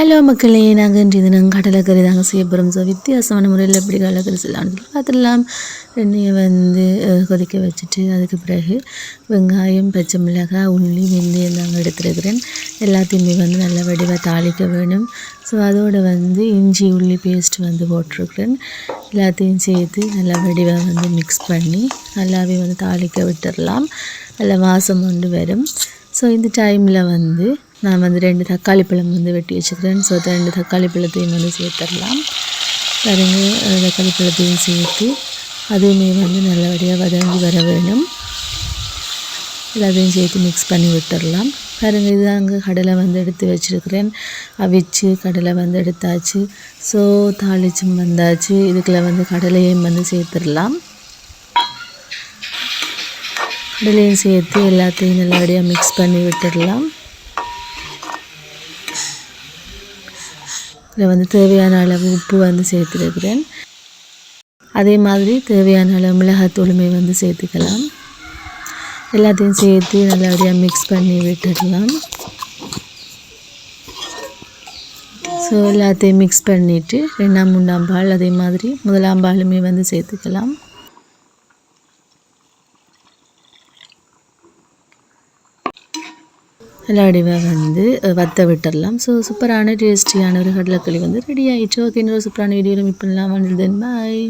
Hello மக்களே, நாங்கள் இன்று தினம் கடலைக்கறி தாங்க செய்ய போகிறோம். ஸோ வித்தியாசமான முறையில் எப்படி கடலைக்கறி செய்யலாம்னு சொல்லி பார்த்துடலாம். எண்ணெயை கொதிக்க வச்சுட்டு அதுக்கு பிறகு வெங்காயம், பச்சை மிளகாய், உள்ளி, வெந்தயம் தாங்க எடுத்துருக்கிறேன். எல்லாத்தையுமே நல்ல வடிவாக தாளிக்க வேணும். ஸோ அதோடு இஞ்சி உள்ளி பேஸ்ட் போட்டிருக்கிறேன். எல்லாத்தையும் சேர்த்து நல்லா வடிவாக மிக்ஸ் பண்ணி நல்லாவே தாளிக்க விட்டுடலாம். நல்லா வாசம் கொண்டு வரும். ஸோ இந்த டைமில் நான் 2 தக்காளி பழம் வெட்டி வச்சுக்கிறேன். ஸோ 2 தக்காளி பழத்தையும் சேர்த்துடலாம். பாருங்க, தக்காளி பழத்தையும் சேர்த்து அதுவுமே நல்லபடியாக வதங்கி வர வேணும். எல்லாத்தையும் சேர்த்து மிக்ஸ் பண்ணி விட்டுடலாம். பாருங்கள், இதுதாங்க கடலை எடுத்து வச்சுருக்கிறேன். அவிச்சு கடலை எடுத்தாச்சு. ஸோ தாளிச்சும் வந்தாச்சு. இதுக்குள்ள கடலையும் சேர்த்துடலாம். கடலையும் சேர்த்து எல்லாத்தையும் நல்லபடியாக மிக்ஸ் பண்ணி விட்டுடலாம். இதில் தேவையான அளவு உப்பு சேர்த்துருக்கிறேன். அதே மாதிரி தேவையான அளவு மிளகாத்தூளுமே சேர்த்துக்கலாம். எல்லாத்தையும் சேர்த்து நல்லபடியாக மிக்ஸ் பண்ணி விட்டுடலாம். ஸோ எல்லாத்தையும் மிக்ஸ் பண்ணிவிட்டு 2ஆம் 3ஆம் பால் அதே மாதிரி முதலாம் பாலுமே சேர்த்துக்கலாம். நல்லா வடிவாக வற்ற விட்டுடலாம். ஸோ சூப்பரான டேஸ்டியான ஒரு கடலைக்களி ரெடி ஆகிடுச்சு. ஓகே, இன்னொரு சூப்பரான வீடியோவில் மீட் பண்ணலாம். பாய்.